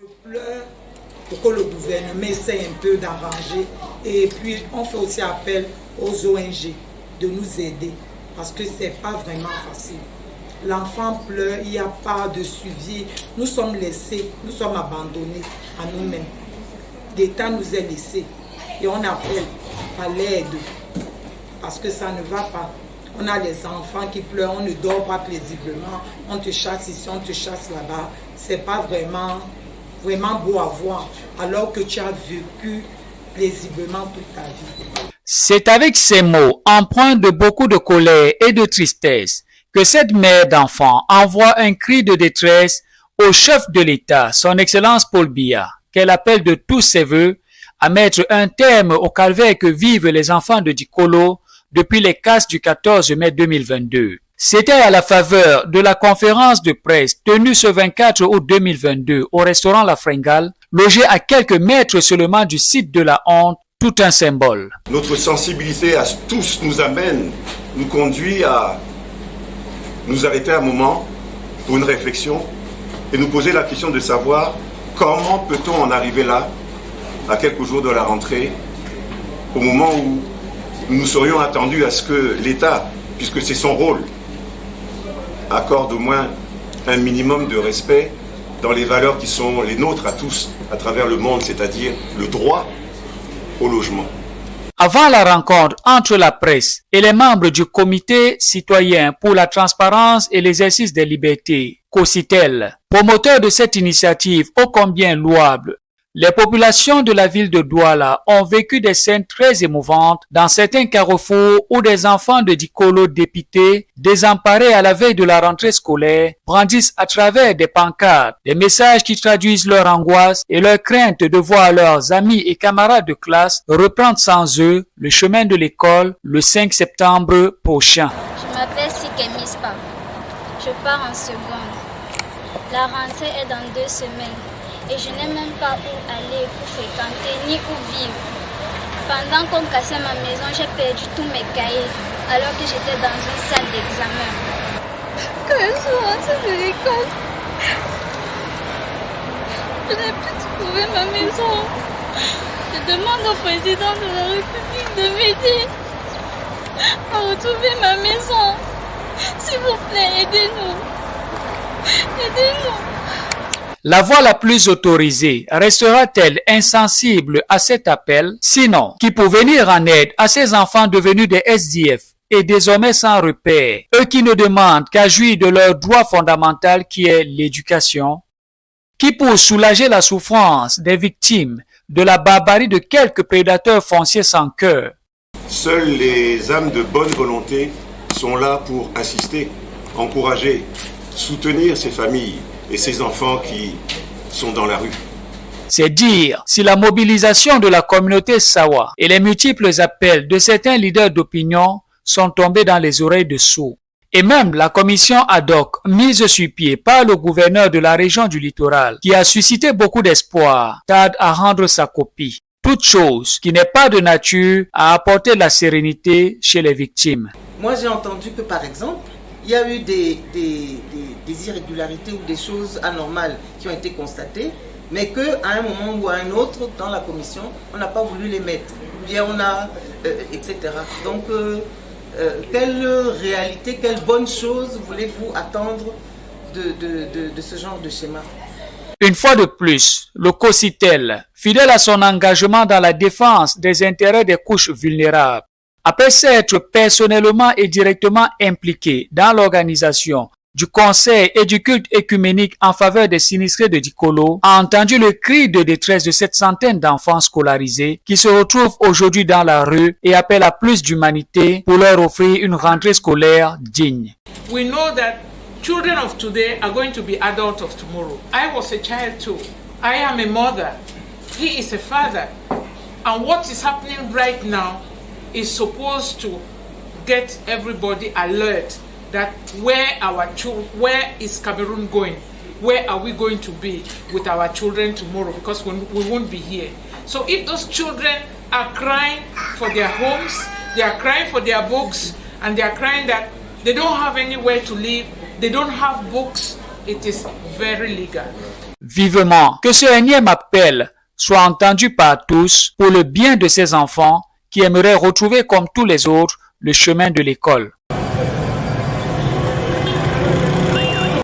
Je pleure pour que le gouvernement essaie un peu d'arranger. Et puis, on fait aussi appel aux ONG de nous aider parce que ce n'est pas vraiment facile. L'enfant pleure, il n'y a pas de suivi. Nous sommes laissés, nous sommes abandonnés à nous-mêmes. L'État nous a laissés et on appelle à l'aide parce que ça ne va pas. On a les enfants qui pleurent, on ne dort pas paisiblement, on te chasse ici, on te chasse là-bas. C'est pas vraiment beau à voir, alors que tu as vécu paisiblement toute ta vie. C'est avec ces mots, empreints de beaucoup de colère et de tristesse, que cette mère d'enfant envoie un cri de détresse au chef de l'État, son Excellence Paul Biya, qu'elle appelle de tous ses voeux à mettre un terme au calvaire que vivent les enfants de Dikolo depuis les casses du 14 mai 2022. C'était à la faveur de la conférence de presse tenue ce 24 août 2022 au restaurant La Fringale, logé à quelques mètres seulement du site de la honte, tout un symbole. Notre sensibilité à tous nous conduit à nous arrêter un moment pour une réflexion et nous poser la question de savoir comment peut-on en arriver là, à quelques jours de la rentrée, au moment où nous serions attendus à ce que l'État, puisque c'est son rôle, accorde au moins un minimum de respect dans les valeurs qui sont les nôtres à tous à travers le monde, c'est-à-dire le droit au logement. Avant la rencontre entre la presse et les membres du comité citoyen pour la transparence et l'exercice des libertés, COCITEL, promoteur de cette initiative ô combien louable, les populations de la ville de Douala ont vécu des scènes très émouvantes dans certains carrefours où des enfants de Dikolo dépités, désemparés à la veille de la rentrée scolaire, brandissent à travers des pancartes des messages qui traduisent leur angoisse et leur crainte de voir leurs amis et camarades de classe reprendre sans eux le chemin de l'école le 5 septembre prochain. Je m'appelle Sike Mispa. Je pars en seconde. La rentrée est dans 2 semaines. Et je n'ai même pas où aller pour fréquenter ni où vivre. Pendant qu'on cassait ma maison, j'ai perdu tous mes cahiers alors que j'étais dans une salle d'examen. Quand je suis rentrée de l'école, je n'ai plus trouvé ma maison. Je demande au président de la République de m'aider à retrouver ma maison. S'il vous plaît, aidez-nous. Aidez-nous. La voix la plus autorisée restera-t-elle insensible à cet appel? Sinon, qui pour venir en aide à ces enfants devenus des SDF et désormais sans repère, eux qui ne demandent qu'à jouir de leur droit fondamental qui est l'éducation? Qui pour soulager la souffrance des victimes de la barbarie de quelques prédateurs fonciers sans cœur? Seules les âmes de bonne volonté sont là pour assister, encourager, soutenir ces familles et ces enfants qui sont dans la rue. C'est dire si la mobilisation de la communauté Sawa et les multiples appels de certains leaders d'opinion sont tombés dans les oreilles de sourds. Et même la commission ad hoc mise sur pied par le gouverneur de la région du littoral, qui a suscité beaucoup d'espoir, tarde à rendre sa copie. Toute chose qui n'est pas de nature à apporter la sérénité chez les victimes. Moi j'ai entendu que par exemple, il y a eu des irrégularités ou des choses anormales qui ont été constatées, mais qu'à un moment ou à un autre, dans la commission, on n'a pas voulu les mettre. Ou bien on a, etc. Donc, quelle réalité, quelle bonne chose voulez-vous attendre de ce genre de schéma? Une fois de plus, le COCITEL, fidèle à son engagement dans la défense des intérêts des couches vulnérables, après s'être personnellement et directement impliqué dans l'organisation du conseil et du culte écuménique en faveur des sinistrés de Dikolo, a entendu le cri de détresse de cette centaine d'enfants scolarisés qui se retrouvent aujourd'hui dans la rue et appellent à plus d'humanité pour leur offrir une rentrée scolaire digne. We know that children of today are going to be adults of tomorrow. I was a child too. I am a mother. He is a father. And what is happening right now is supposed to get everybody alert that where is Cameroon going? Where are we going to be with our children tomorrow? Because we won't be here. So if those children are crying for their homes, they are crying for their books, and they are crying that they don't have anywhere to live, they don't have books, it is very legal. vivement que ce énième appel soit entendu par tous pour le bien de ces enfants qui aimeraient retrouver comme tous les autres le chemin de l'école.